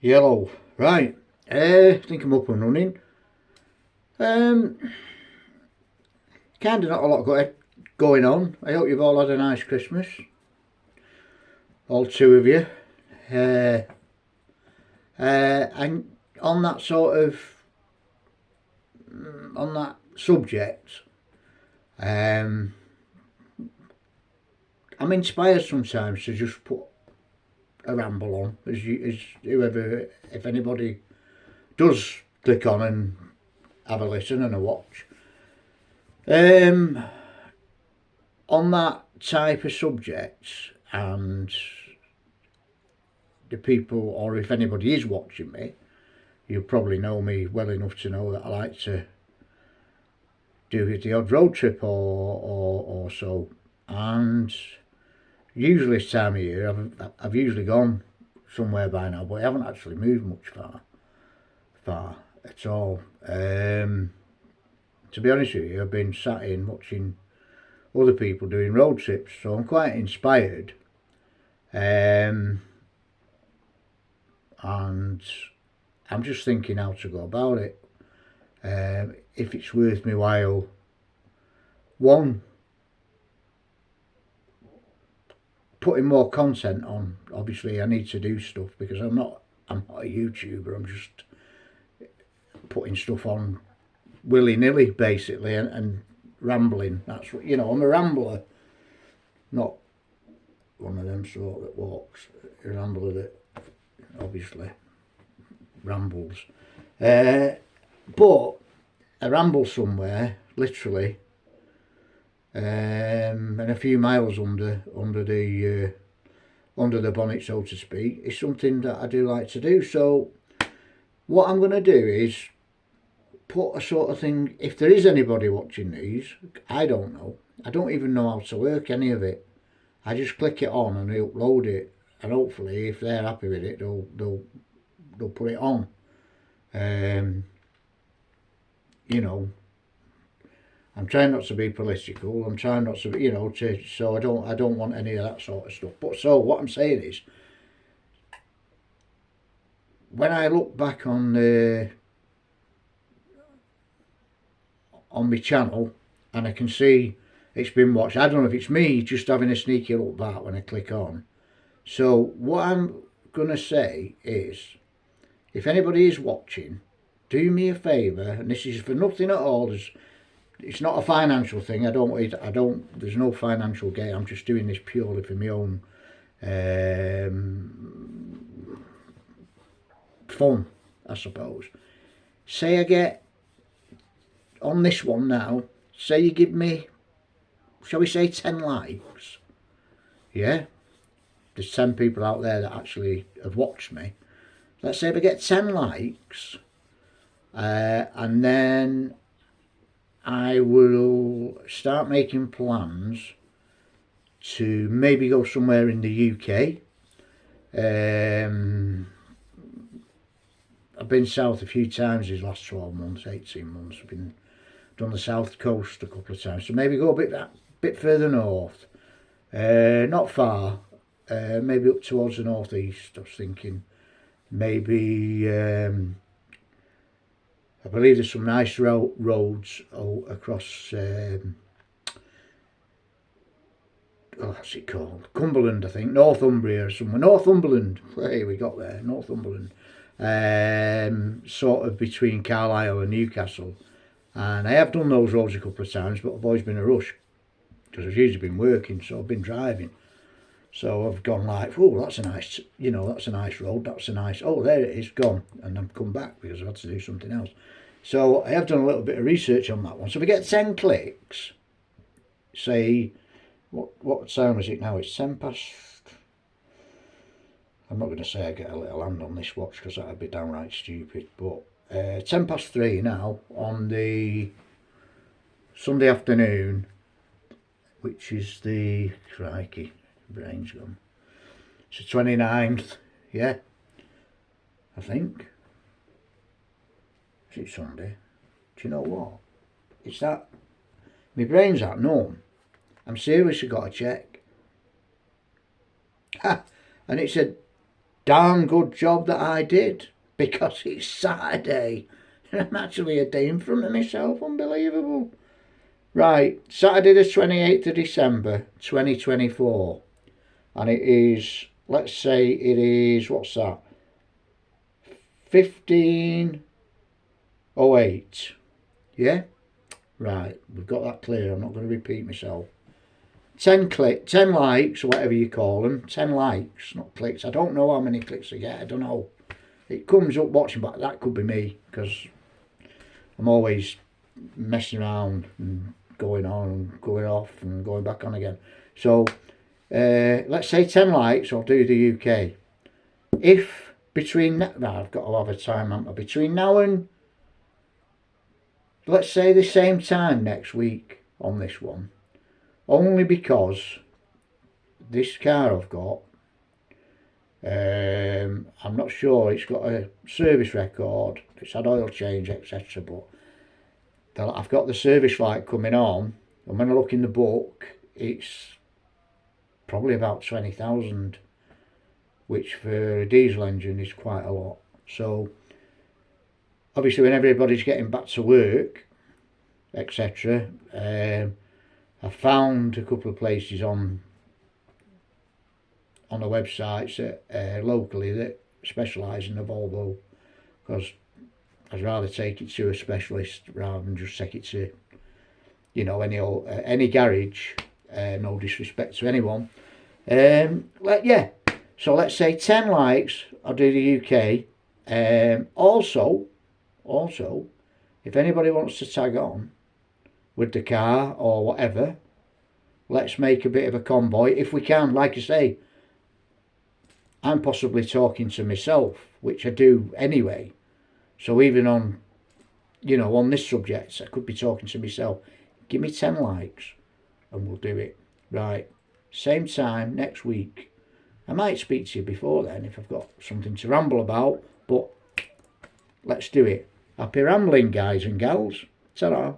Yellow. Right. I think I'm up and running. Kind of not a lot going on. I hope you've all had a nice Christmas. All two of you. And on that on that subject, I'm inspired sometimes to just put a ramble on, as whoever, if anybody does click on and have a listen and a watch. On that type of subjects, and the people, or if anybody is watching me, you'll probably know me well enough to know that I like to do the odd road trip or so. And usually this time of year, I've usually gone somewhere by now, but I haven't actually moved much far at all. To be honest with you, I've been sat in watching other people doing road trips, so I'm quite inspired. And I'm just thinking how to go about it. If it's worth my while, one, putting more content on. Obviously I need to do stuff because I'm not a YouTuber. I'm just putting stuff on willy-nilly basically, and rambling. That's what, I'm a rambler, not one of them sort that walks. A rambler that obviously rambles, but I ramble somewhere literally, and a few miles under the bonnet, so to speak, is something that I do like to do. So what I'm going to do is put a sort of thing, if there is anybody watching these, I don't know. I don't even know how to work any of it. I just click it on and I upload it, and hopefully if they're happy with it, they'll put it on. I'm trying not to be political. I'm trying not to be, so I don't want any of that sort of stuff. But so what I'm saying is, when I look back on my channel and I can see it's been watched, I don't know if it's me just having a sneaky look back when I click on. So what I'm gonna say is, if anybody is watching, do me a favour, and this is for nothing at all. It's not a financial thing. There's no financial gain. I'm just doing this purely for my own fun, I suppose. Say I get on this one now. Say you give me, shall we say, 10 likes? Yeah, there's 10 people out there that actually have watched me. Let's say if I get 10 likes, and then I will start making plans to maybe go somewhere in the UK. I've been south a few times these last 12 months, 18 months. I've done the south coast a couple of times, so maybe go a bit further north. Not far, maybe up towards the northeast. I was thinking maybe, I believe there's some nice roads across, what's it called? Cumberland, I think. Northumbria or somewhere. Northumberland. Hey, we got there. Northumberland. Sort of between Carlisle and Newcastle. And I have done those roads a couple of times, but I've always been a rush because I've usually been working, so I've been driving. So I've gone like, oh, that's a nice, that's a nice road. That's a nice, oh, there it is, gone. And I've come back because I've had to do something else. So I have done a little bit of research on that one. So if we get 10 clicks, say, what time is it now? It's 10 past. I'm not going to say I get a little hand on this watch because that would be downright stupid. But 10 past 3 now on the Sunday afternoon, which is the, crikey, brain's gone. It's the 29th, yeah, I think. Is it Sunday? Do you know what? It's that, my brain's that numb. I'm seriously got to check. Ha! And it said darn good job that I did, because it's Saturday and I'm actually a day in front of myself. Unbelievable. Right, Saturday the 28th of December 2024, and it is, let's say it is, what's that, 15:08. Yeah, right, we've got that clear. I'm not going to repeat myself. 10 likes, or whatever you call them. 10 likes, not clicks. I don't know how many clicks I get. I don't know. It comes up watching, but that could be me, because I'm always messing around and going on and going off and going back on again. So let's say 10 likes, I'll do the UK. If between now, I've got to have a time, between now and, let's say, the same time next week on this one, only because this car I've got, I'm not sure, it's got a service record, it's had oil change, etc., but I've got the service light coming on, and when I look in the book, it's probably about 20,000, which for a diesel engine is quite a lot. So obviously when everybody's getting back to work, etc., I found a couple of places on the websites that locally that specialise in the Volvo, because I'd rather take it to a specialist rather than just take it to, you know, any garage. No disrespect to anyone. Yeah. So let's say 10 likes. I'll do the UK. Also, if anybody wants to tag on with the car or whatever, let's make a bit of a convoy if we can. Like I say, I'm possibly talking to myself, which I do anyway. So even on, you know, on this subject, I could be talking to myself. Give me 10 likes and we'll do it. Right, same time next week. I might speak to you before then if I've got something to ramble about, but let's do it. Happy rambling, guys and gals. Ta-ra.